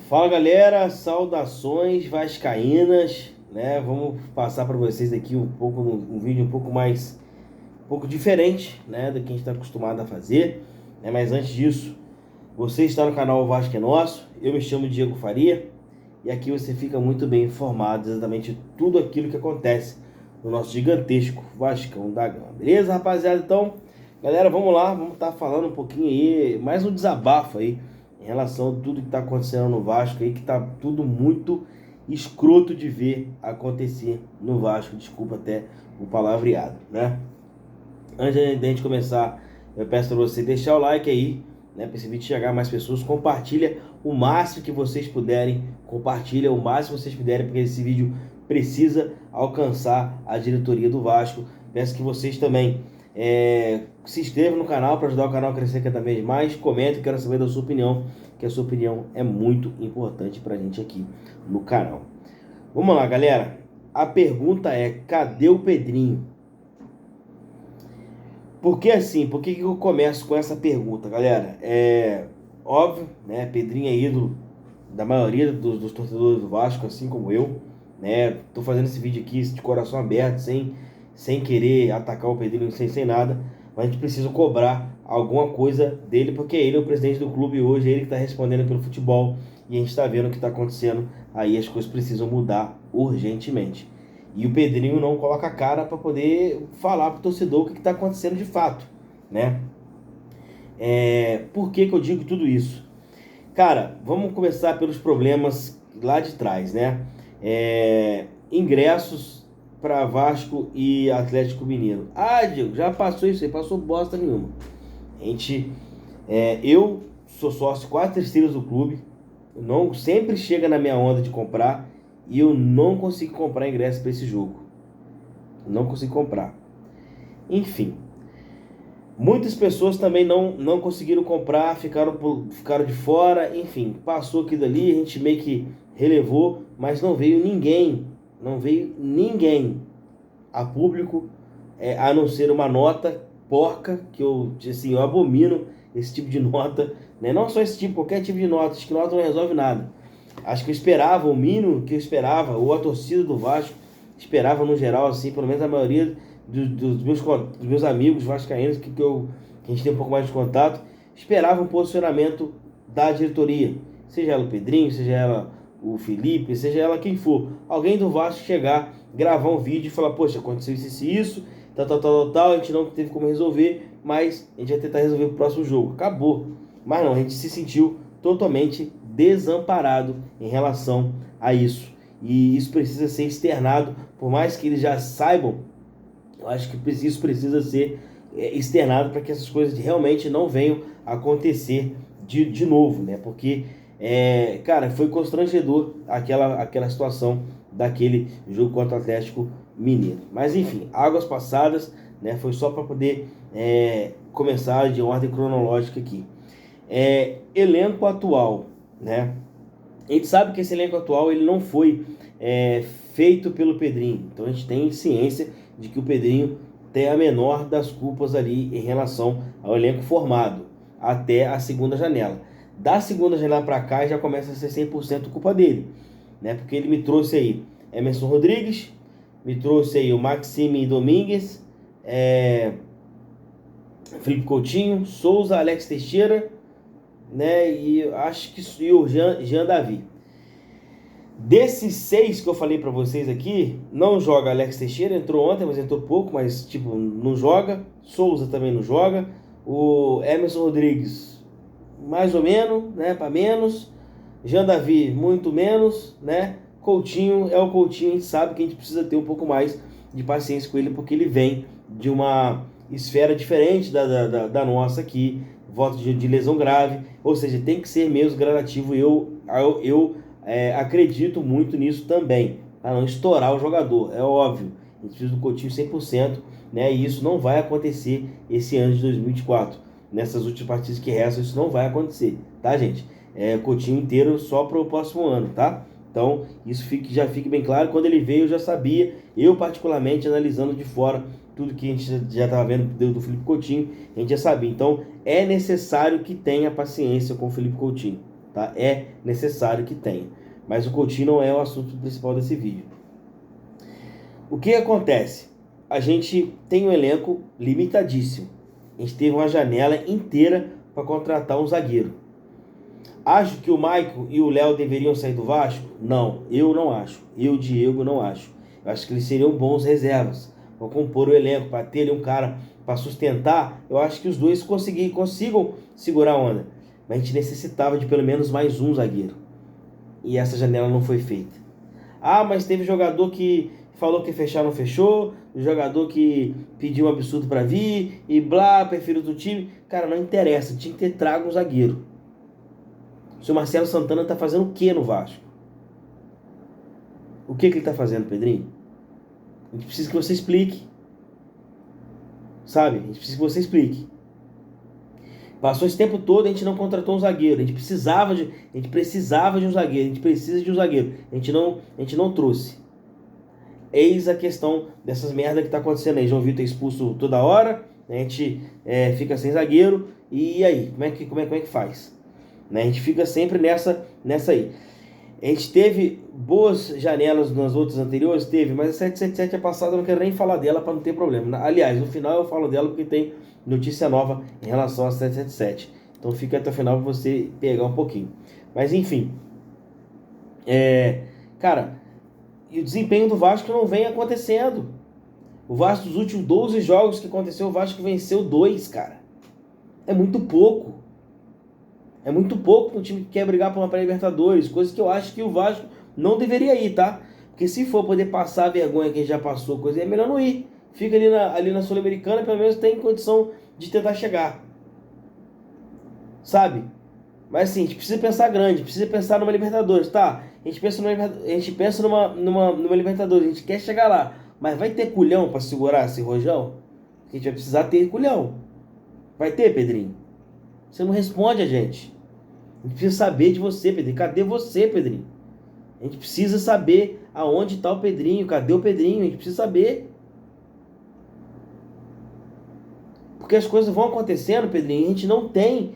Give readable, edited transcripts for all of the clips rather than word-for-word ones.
Fala galera, saudações vascaínas, né? Vamos passar para vocês aqui um vídeo um pouco diferente, né, do que a gente está acostumado a fazer, né? Mas antes disso, você está no canal O Vasco é Nosso, eu me chamo Diego Faria e aqui você fica muito bem informado exatamente de tudo aquilo que acontece no nosso gigantesco Vascão da Gama, beleza, rapaziada? Então, galera, vamos lá, vamos estar falando um pouquinho aí, mais um desabafo aí em relação a tudo que está acontecendo no Vasco aí, que tá tudo muito escroto de ver acontecer no Vasco, desculpa até o palavreado, né? Antes de a gente começar, eu peço para você deixar o like aí, né, para esse vídeo chegar a mais pessoas, compartilha o máximo que vocês puderem, compartilha o máximo que vocês puderem, porque esse vídeo precisa alcançar a diretoria do Vasco. Peço que vocês também se inscrevam no canal para ajudar o canal a crescer cada vez mais, comentem, quero saber da sua opinião, que a sua opinião é muito importante para a gente aqui no canal. Vamos lá, galera, a pergunta é: cadê o Pedrinho? Por que assim? Por que eu começo com essa pergunta, galera? É óbvio, né? Pedrinho é ídolo da maioria dos torcedores do Vasco, assim como eu, né? Tô fazendo esse vídeo aqui de coração aberto, sem querer atacar o Pedrinho, sem nada, mas a gente precisa cobrar alguma coisa dele, porque ele é o presidente do clube hoje, ele que está respondendo pelo futebol, e a gente está vendo o que está acontecendo aí, as coisas precisam mudar urgentemente. E o Pedrinho não coloca a cara para poder falar para o torcedor o que está acontecendo de fato, né? Por que eu digo tudo isso? Cara, vamos começar pelos problemas lá de trás, né? Ingressos para Vasco e Atlético Mineiro. Ah, Diego, já passou isso aí, passou bosta nenhuma. Eu sou sócio 4/3 do clube, não sempre chega na minha onda de comprar e eu não consigo comprar ingresso para esse jogo. Não consigo comprar. Enfim, muitas pessoas também não conseguiram comprar, ficaram de fora. Enfim, passou aquilo ali, a gente meio que relevou, mas não veio ninguém a público, a não ser uma nota porca, que eu abomino esse tipo de nota, né? Não só esse tipo, qualquer tipo de nota, acho que nota não resolve nada. Acho que eu esperava, o mínimo que eu esperava, ou a torcida do Vasco esperava no geral, assim, pelo menos a maioria dos meus amigos vascaínos, que a gente tem um pouco mais de contato, esperava um posicionamento da diretoria, seja ela o Pedrinho, seja ela o Felipe, seja ela quem for, alguém do Vasco chegar, gravar um vídeo e falar: poxa, aconteceu isso, tal, a gente não teve como resolver, mas a gente vai tentar resolver o próximo jogo. Acabou. Mas não, a gente se sentiu totalmente desamparado em relação a isso. E isso precisa ser externado, por mais que eles já saibam, eu acho que isso precisa ser externado para que essas coisas realmente não venham a acontecer de novo, né? Porque, cara, foi constrangedor aquela situação daquele jogo contra o Atlético Mineiro. Mas enfim, águas passadas, né? Foi só para poder começar de ordem cronológica aqui. Elenco atual, né? A gente sabe que esse elenco atual ele não foi feito pelo Pedrinho, então a gente tem ciência de que o Pedrinho tem a menor das culpas ali em relação ao elenco formado até a segunda janela. Da segunda janela para cá já começa a ser 100% culpa dele, né? Porque ele me trouxe aí Emerson Rodrigues, me trouxe aí o Maxime Domingues, Felipe Coutinho, Souza, Alex Teixeira, né? E acho que o Jean Davi. Desses 6 que eu falei pra vocês aqui, não joga Alex Teixeira, entrou ontem, mas entrou pouco, mas tipo, não joga. Souza também não joga. O Emerson Rodrigues, mais ou menos, né? Para menos. Jean Davi, muito menos, né? Coutinho é o Coutinho, a gente sabe que a gente precisa ter um pouco mais de paciência com ele, porque ele vem de uma esfera diferente da nossa aqui, volta de lesão grave, ou seja, tem que ser mesmo gradativo. Eu acredito muito nisso também, para não estourar o jogador, é óbvio. A gente precisa do Coutinho 100%, né? E isso não vai acontecer esse ano de 2024. Nessas últimas partidas que restam, isso não vai acontecer, tá, gente? Coutinho inteiro só para o próximo ano, tá? Então, isso já fique bem claro. Quando ele veio, eu já sabia, eu particularmente, analisando de fora tudo que a gente já estava vendo do Felipe Coutinho, a gente já sabia. Então, é necessário que tenha paciência com o Felipe Coutinho, tá? É necessário que tenha. Mas o Coutinho não é o assunto principal desse vídeo. O que acontece? A gente tem um elenco limitadíssimo. A gente teve uma janela inteira para contratar um zagueiro. Acho que o Maicon e o Léo deveriam sair do Vasco? Não, eu não acho. Eu, Diego, não acho. Eu acho que eles seriam bons reservas para compor o elenco, para ter ali um cara para sustentar. Eu acho que os dois consigam segurar a onda. Mas a gente necessitava de pelo menos mais um zagueiro. E essa janela não foi feita. Ah, mas teve jogador que falou que fechar não fechou, jogador que pediu um absurdo para vir e blá, prefiro do time. Cara, não interessa, tinha que ter trago um zagueiro. O seu Marcelo Santana tá fazendo o que no Vasco? O que ele tá fazendo, Pedrinho? A gente precisa que você explique. Sabe? A gente precisa que você explique. Passou esse tempo todo, a gente não contratou um zagueiro. A gente precisava de um zagueiro. A gente precisa de um zagueiro. A gente não trouxe. Eis a questão dessas merdas que tá acontecendo aí. João Vitor é expulso toda hora. A gente fica sem zagueiro. E aí? Como é que faz? Né? A gente fica sempre nessa aí. A gente teve boas janelas nas outras anteriores, teve, mas a 777 é passada, eu não quero nem falar dela para não ter problema. Aliás, no final eu falo dela porque tem notícia nova em relação a 777. Então fica até o final para você pegar um pouquinho. Mas enfim, cara, e o desempenho do Vasco não vem acontecendo. O Vasco, dos últimos 12 jogos que aconteceu, o Vasco venceu 2, cara. É muito pouco. É muito pouco para um time que quer brigar por uma pré-Libertadores, coisa que eu acho que o Vasco não deveria ir, tá? Porque se for poder passar a vergonha que já passou, coisa é melhor não ir. Fica ali na Sul-Americana, pelo menos tem condição de tentar chegar. Sabe? Mas assim, a gente precisa pensar grande, precisa pensar numa Libertadores, tá? A gente pensa numa Libertadores, a gente quer chegar lá, mas vai ter culhão para segurar esse rojão? A gente vai precisar ter culhão. Vai ter, Pedrinho? Você não responde a gente. A gente precisa saber de você, Pedrinho. Cadê você, Pedrinho? A gente precisa saber aonde está o Pedrinho. Cadê o Pedrinho? A gente precisa saber. Porque as coisas vão acontecendo, Pedrinho. A gente não tem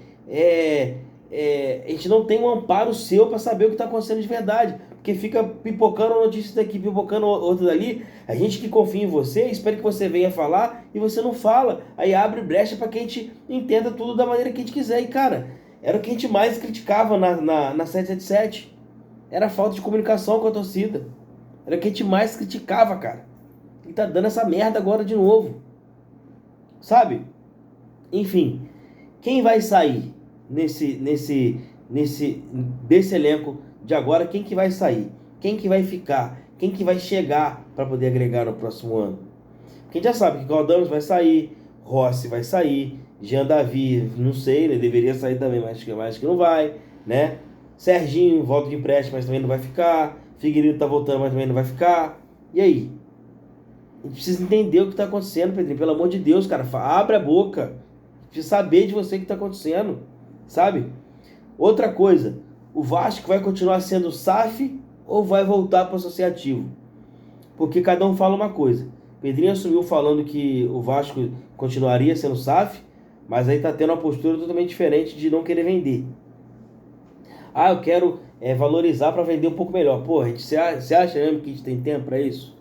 a gente não tem um amparo seu para saber o que está acontecendo de verdade. Porque fica pipocando notícias daqui, pipocando outra dali. A gente que confia em você, espera que você venha falar e você não fala. Aí abre brecha para que a gente entenda tudo da maneira que a gente quiser. E, cara, era o que a gente mais criticava na 777. Era a falta de comunicação com a torcida. Era o que a gente mais criticava, cara. E tá dando essa merda agora de novo. Sabe? Enfim, quem vai sair desse elenco de agora? Quem que vai sair? Quem que vai ficar? Quem que vai chegar para poder agregar no próximo ano? Porque a gente já sabe que Galdamos vai sair, Rossi vai sair, Jean Davi, não sei, ele deveria sair também, mas que não vai, né? Serginho, volta de empréstimo, mas também não vai ficar. Figueiredo tá voltando, mas também não vai ficar. E aí? A gente precisa entender o que tá acontecendo, Pedrinho. Pelo amor de Deus, cara, abre a boca. Precisa saber de você o que tá acontecendo, sabe? Outra coisa, o Vasco vai continuar sendo SAF ou vai voltar para o associativo? Porque cada um fala uma coisa. Pedrinho assumiu falando que o Vasco continuaria sendo SAF, mas aí tá tendo uma postura totalmente diferente de não querer vender. Ah, eu quero valorizar para vender um pouco melhor. Porra, você acha mesmo que a gente tem tempo para isso?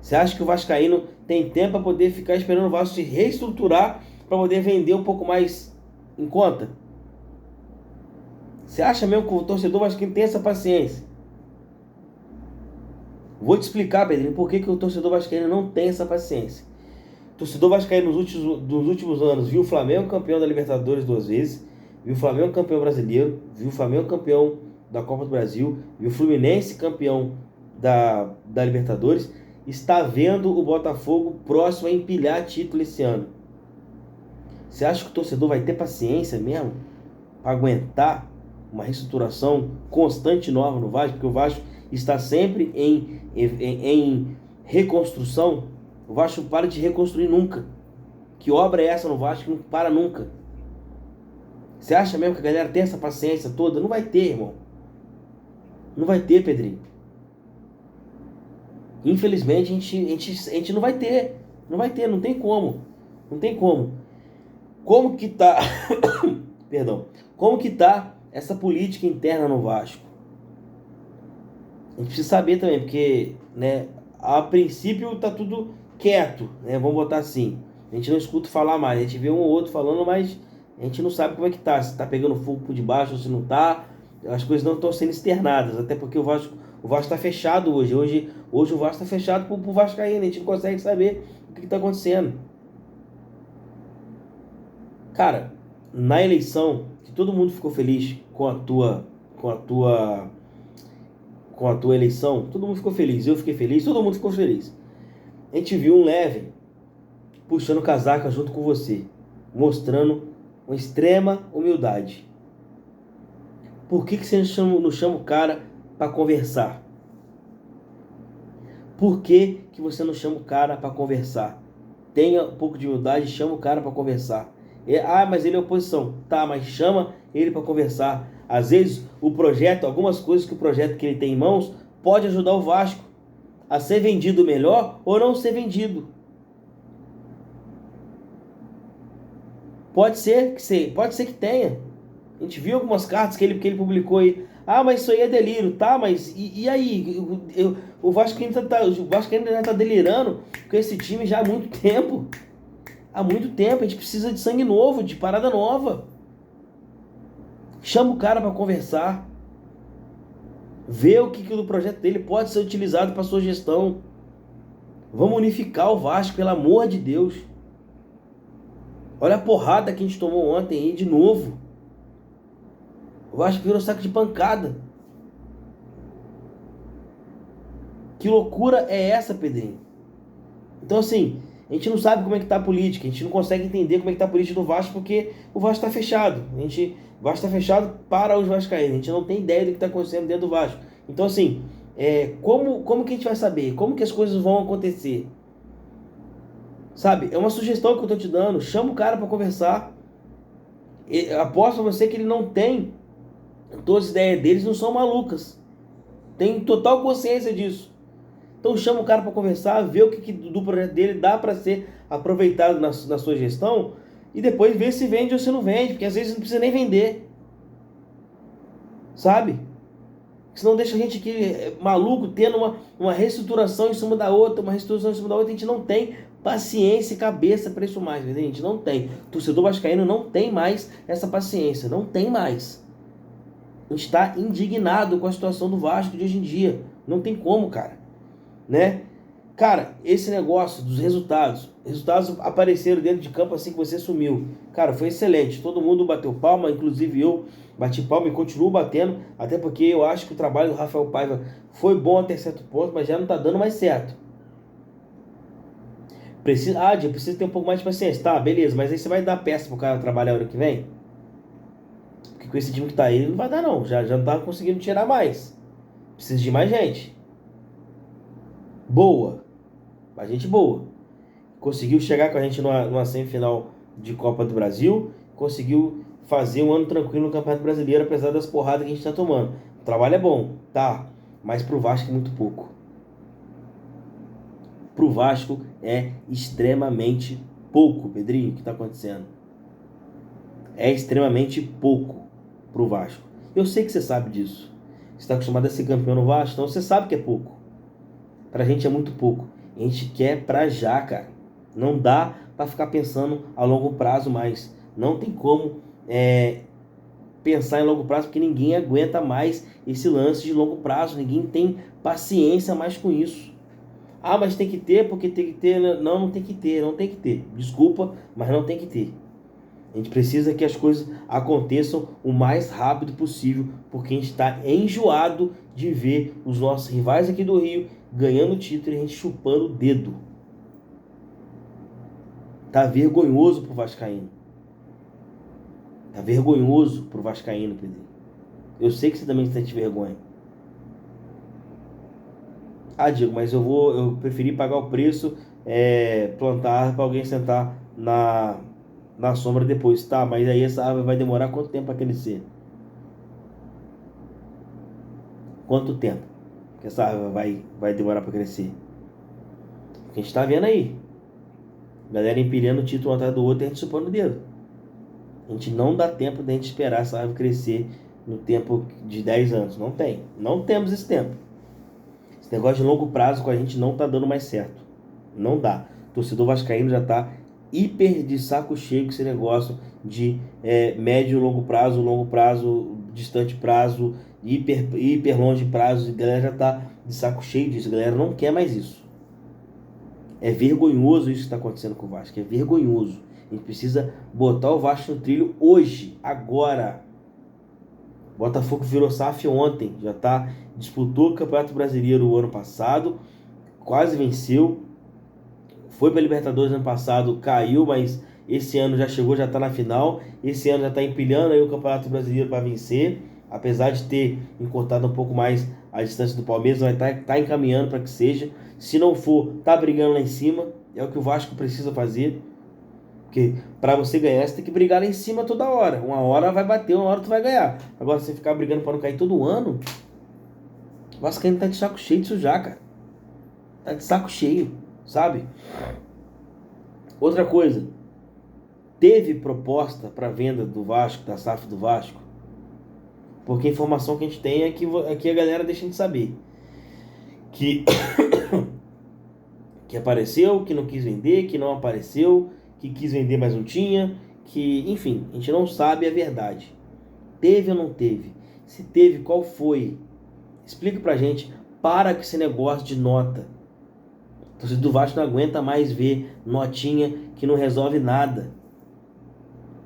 Você acha que o vascaíno tem tempo para poder ficar esperando o Vasco se reestruturar para poder vender um pouco mais em conta? Você acha mesmo que o torcedor vascaíno tem essa paciência? Vou te explicar, Pedrinho, por que o torcedor vascaíno não tem essa paciência. O torcedor vascaíno nos últimos anos viu o Flamengo campeão da Libertadores 2 vezes, viu o Flamengo campeão brasileiro, viu o Flamengo campeão da Copa do Brasil, viu o Fluminense campeão da Libertadores, está vendo o Botafogo próximo a empilhar título esse ano. Você acha que o torcedor vai ter paciência mesmo para aguentar uma reestruturação constante nova no Vasco? Porque o Vasco está sempre em reconstrução. O Vasco não para de reconstruir nunca. Que obra é essa no Vasco que não para nunca? Você acha mesmo que a galera tem essa paciência toda? Não vai ter, irmão. Não vai ter, Pedrinho. Infelizmente a gente não vai ter. Não vai ter, não tem como. Não tem como. Como que tá... Perdão. Como que tá essa política interna no Vasco? A gente precisa saber também, porque, né, a princípio tá tudo quieto, né? Vamos botar assim. A gente não escuta falar mais, a gente vê um ou outro falando, mas a gente não sabe como é que tá, se tá pegando fogo por debaixo ou se não tá. As coisas não estão sendo externadas, até porque o Vasco tá fechado hoje. Hoje o Vasco tá fechado pro Vascaíno, a gente não consegue saber o que tá acontecendo. Cara, na eleição, que todo mundo ficou feliz com a tua com a tua eleição, todo mundo ficou feliz, eu fiquei feliz, todo mundo ficou feliz. A gente viu um Leve puxando casaca junto com você, mostrando uma extrema humildade. Por que você não chama o cara para conversar? Por que você não chama o cara para conversar? Tenha um pouco de humildade e chama o cara para conversar. Mas ele é oposição. Tá, mas chama ele para conversar. Às vezes o projeto, algumas coisas que o projeto que ele tem em mãos pode ajudar o Vasco a ser vendido melhor ou não ser vendido. Pode ser que tenha. A gente viu algumas cartas que ele publicou aí. Mas isso aí é delírio, tá? Mas e aí? O Vasco ainda já tá delirando com esse time já há muito tempo. Há muito tempo. A gente precisa de sangue novo, de parada nova. Chama o cara para conversar. Vê o que do projeto dele pode ser utilizado para sua gestão. Vamos unificar o Vasco, pelo amor de Deus. Olha a porrada que a gente tomou ontem aí de novo. O Vasco virou saco de pancada. Que loucura é essa, Pedrinho? Então, assim, a gente não sabe como é que tá a política, a gente não consegue entender como é que tá a política do Vasco, porque o Vasco tá fechado. O Vasco tá fechado para os vascaínos, a gente não tem ideia do que tá acontecendo dentro do Vasco. Então, assim, como que a gente vai saber? Como que as coisas vão acontecer? Sabe? É uma sugestão que eu tô te dando. Chama o cara para conversar. Aposto pra você que ele não tem... Todas as ideias deles não são malucas. Tem total consciência disso. Então chama o cara para conversar, vê o que do projeto dele dá para ser aproveitado na sua gestão e depois vê se vende ou se não vende, porque às vezes não precisa nem vender. Sabe? Senão deixa a gente aqui maluco tendo uma reestruturação em cima da outra, uma reestruturação em cima da outra, a gente não tem paciência e cabeça para isso mais, a gente não tem. O torcedor vascaíno não tem mais essa paciência, não tem mais. A gente está indignado com a situação do Vasco de hoje em dia. Não tem como, cara. Né? Cara, esse negócio dos resultados apareceram dentro de campo assim que você sumiu. Cara, foi excelente. Todo mundo bateu palma, inclusive eu bati palma e continuo batendo, até porque eu acho que o trabalho do Rafael Paiva foi bom até certo ponto, mas já não tá dando mais certo. Eu preciso ter um pouco mais de paciência. Tá, beleza, mas aí você vai dar peça pro cara trabalhar ano que vem? Porque com esse time que tá aí, não vai dar não. Já não tá conseguindo tirar mais. Precisa de mais gente. Boa. Mais gente boa. Conseguiu chegar com a gente numa semifinal de Copa do Brasil. Conseguiu fazer um ano tranquilo no Campeonato Brasileiro, apesar das porradas que a gente tá tomando. O trabalho é bom, tá. Mas pro Vasco é muito pouco. Pro Vasco é extremamente pouco, Pedrinho, o que tá acontecendo. É extremamente pouco pro Vasco. Eu sei que você sabe disso. Você está acostumado a ser campeão no Vasco, então você sabe que é pouco. Pra gente é muito pouco. A gente quer pra já, cara. Não dá pra ficar pensando a longo prazo mais. Não tem como pensar em longo prazo, porque ninguém aguenta mais esse lance de longo prazo. Ninguém tem paciência mais com isso. Mas tem que ter, porque tem que ter. Não, não tem que ter, não tem que ter. Desculpa, mas não tem que ter. A gente precisa que as coisas aconteçam o mais rápido possível, porque a gente está enjoado de ver os nossos rivais aqui do Rio ganhando título e a gente chupando o dedo. Tá vergonhoso pro Vascaíno. Tá vergonhoso pro Vascaíno, Pedro. Eu sei que você também sente vergonha. Diego, mas eu preferi pagar o preço, plantar para alguém sentar na sombra depois. Tá, mas aí essa árvore vai demorar quanto tempo para crescer? Quanto tempo que essa árvore vai demorar para crescer? Porque a gente tá vendo aí. Galera empilhando o título um atrás do outro e a gente chupando o dedo. A gente não dá tempo de a gente esperar essa árvore crescer no tempo de 10 anos. Não tem. Não temos esse tempo. Esse negócio de longo prazo com a gente não tá dando mais certo. Não dá. O torcedor vascaíno já tá hiper de saco cheio com esse negócio de médio, longo prazo, distante prazo, hiper longe prazo. A galera já tá de saco cheio disso. A galera não quer mais isso. É vergonhoso isso que está acontecendo com o Vasco. É vergonhoso. A gente precisa botar o Vasco no trilho hoje, agora. O Botafogo virou SAF ontem. Disputou o Campeonato Brasileiro o ano passado. Quase venceu. Foi para a Libertadores ano passado, caiu, mas esse ano já chegou, já está na final. Esse ano já está empilhando aí o Campeonato Brasileiro para vencer. Apesar de ter encurtado um pouco mais a distância do Palmeiras, vai estar encaminhando para que seja. Se não for, tá brigando lá em cima. É o que o Vasco precisa fazer. Porque para você ganhar, você tem que brigar lá em cima toda hora. Uma hora vai bater, uma hora tu vai ganhar. Agora, se você ficar brigando para não cair todo ano, o Vasco ainda tá de saco cheio disso já, cara. Tá de saco cheio, sabe? Outra coisa, teve proposta para venda do Vasco, da SAF do Vasco? Porque a informação que a gente tem é que a galera deixa de saber. Que apareceu, que não quis vender, que não apareceu, que quis vender, mas não tinha, enfim, a gente não sabe a verdade. Teve ou não teve? Se teve, qual foi? Explica pra gente. Para com esse negócio de nota. O torcedor do Vasco não aguenta mais ver notinha que não resolve nada.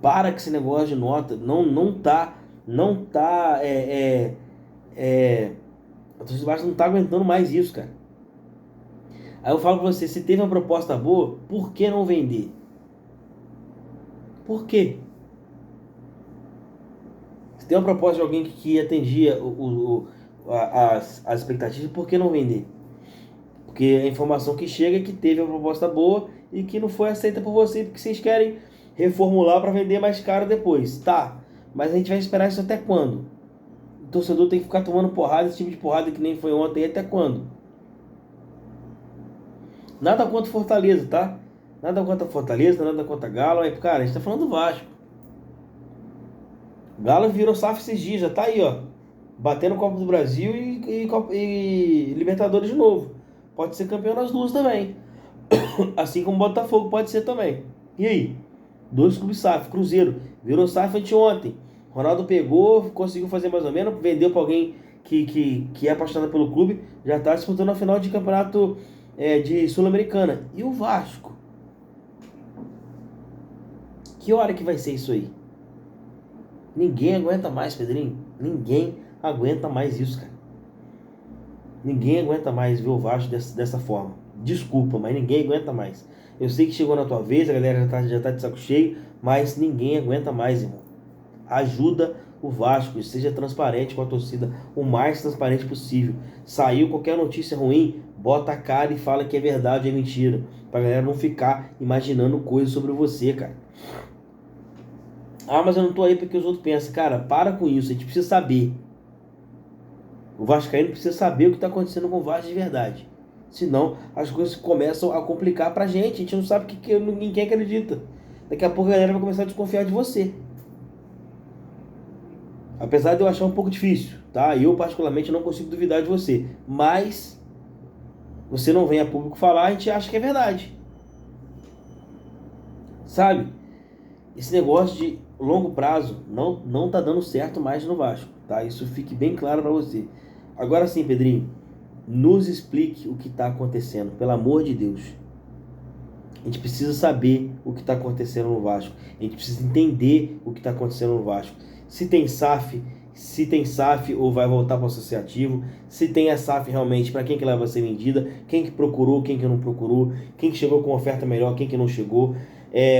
Para com esse negócio de nota. Não tá. O torcedor do Vasco não tá aguentando mais isso, cara. Aí eu falo pra você, se teve uma proposta boa, por que não vender? Por quê? Se tem uma proposta de alguém que atendia as expectativas, por que não vender? Porque a informação que chega é que teve uma proposta boa e que não foi aceita por você, porque vocês querem reformular para vender mais caro depois. Tá, mas a gente vai esperar isso até quando? O torcedor tem que ficar tomando porrada, esse tipo de porrada que nem foi ontem, até quando? Nada contra Fortaleza, tá? Nada contra Fortaleza, nada contra Galo. Aí, cara, a gente tá falando do Vasco. Galo virou SAF esses dias, já tá aí, ó. Batendo Copa do Brasil e Libertadores de novo. Pode ser campeão nas duas também. Assim como o Botafogo pode ser também. E aí? 2 clubes SAF. Cruzeiro virou SAF anteontem. Ronaldo pegou, conseguiu fazer mais ou menos, vendeu para alguém que é apaixonado pelo clube. Já está disputando a final de campeonato de Sul-Americana. E o Vasco? Que hora que vai ser isso aí? Ninguém aguenta mais, Pedrinho. Ninguém aguenta mais isso, cara. Ninguém aguenta mais ver o Vasco dessa forma. Desculpa, mas ninguém aguenta mais. Eu sei que chegou na tua vez, a galera já tá de saco cheio, mas ninguém aguenta mais, irmão. Ajuda o Vasco, seja transparente com a torcida, o mais transparente possível. Saiu qualquer notícia ruim, bota a cara e fala que é verdade ou é mentira. Pra galera não ficar imaginando coisas sobre você, cara. Ah, mas eu não tô aí porque os outros pensam. Cara, para com isso, a gente precisa saber. O vascaíno precisa saber o que está acontecendo com o Vasco de verdade. Senão, as coisas começam a complicar pra gente. A gente não sabe ninguém acredita. Daqui a pouco a galera vai começar a desconfiar de você. Apesar de eu achar um pouco difícil, tá? Eu, particularmente, não consigo duvidar de você. Mas, você não vem a público falar, a gente acha que é verdade. Sabe? Esse negócio de longo prazo não tá dando certo mais no Vasco, tá? Isso fique bem claro pra você. Agora sim, Pedrinho, nos explique o que está acontecendo, pelo amor de Deus. A gente precisa saber o que está acontecendo no Vasco. A gente precisa entender o que está acontecendo no Vasco. Se tem SAF ou vai voltar para o associativo. Se tem a SAF realmente, para quem que ela vai ser vendida. Quem que procurou, quem que não procurou. Quem que chegou com oferta melhor, quem que não chegou.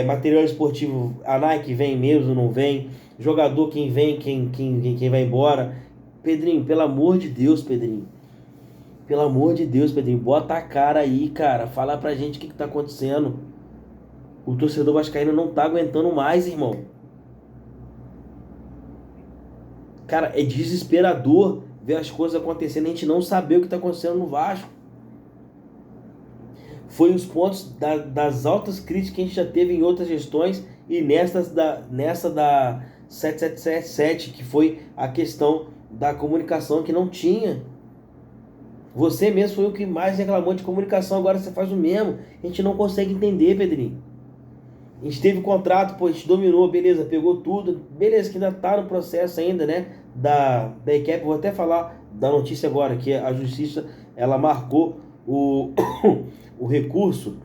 Material esportivo, a Nike vem mesmo, não vem. Jogador, quem vem, quem vai embora. Pedrinho, pelo amor de Deus, Pedrinho. Pelo amor de Deus, Pedrinho, bota a cara aí, cara. Fala pra gente o que tá acontecendo. O torcedor vascaíno não tá aguentando mais, irmão. Cara, é desesperador ver as coisas acontecendo e a gente não saber o que tá acontecendo no Vasco. Foi os pontos das altas críticas que a gente já teve em outras gestões e nessa 777, que foi a questão da comunicação que não tinha. Você mesmo foi o que mais reclamou de comunicação, agora você faz o mesmo. A gente não consegue entender, Pedrinho. A gente teve contrato, pô, a gente dominou, beleza, pegou tudo, beleza, que ainda tá no processo ainda, né, da ECAP. Vou até falar da notícia agora, que a justiça, ela marcou o, o recurso,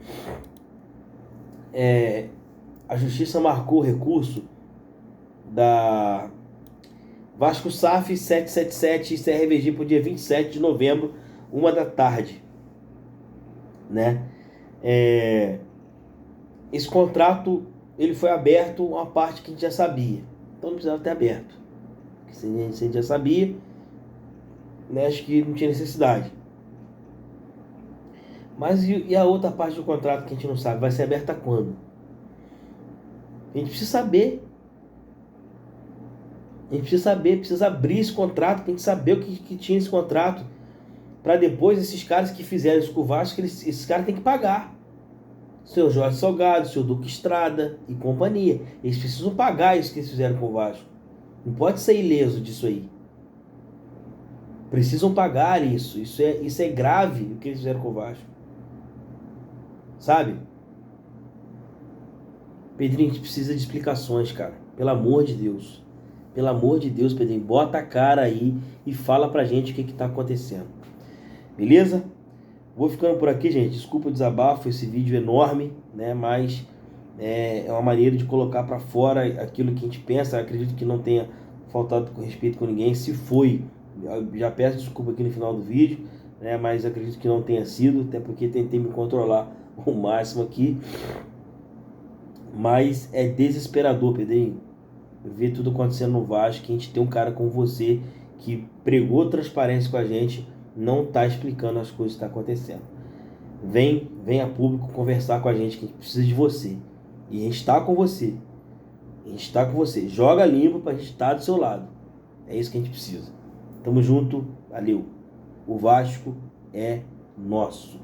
a justiça marcou o recurso da Vasco SAF 777 e CRVG para o dia 27 de novembro, 1 da tarde, né? Esse contrato, ele foi aberto uma parte que a gente já sabia, então não precisava ter aberto, porque se a gente já sabia, né, acho que não tinha necessidade. Mas e a outra parte do contrato que a gente não sabe, vai ser aberta quando? A gente precisa saber. A gente precisa saber, precisa abrir esse contrato, tem que saber o que tinha esse contrato, para depois esses caras que fizeram isso com o Vasco, esses caras têm que pagar. O seu Jorge Salgado, o seu Duque Estrada e companhia. Eles precisam pagar isso que eles fizeram com o Vasco. Não pode ser ileso disso aí. Precisam pagar isso. Isso é grave o que eles fizeram com o Vasco. Sabe? Pedrinho, a gente precisa de explicações, cara. Pelo amor de Deus. Pelo amor de Deus, Pedrinho, bota a cara aí e fala pra gente o que tá acontecendo. Beleza? Vou ficando por aqui, gente. Desculpa o desabafo, esse vídeo enorme, né? Mas é uma maneira de colocar pra fora aquilo que a gente pensa. Eu acredito que não tenha faltado com respeito com ninguém. Se foi, eu já peço desculpa aqui no final do vídeo, né? Mas acredito que não tenha sido, até porque tentei me controlar o máximo aqui. Mas é desesperador, Pedrinho, ver tudo acontecendo no Vasco, que a gente tem um cara como você que pregou transparência com a gente, não tá explicando as coisas que estão acontecendo. Vem a público conversar com a gente, que a gente precisa de você. E a gente está com você. A gente está com você. Joga limpo pra gente estar do seu lado. É isso que a gente precisa. Tamo junto, valeu. O Vasco é nosso.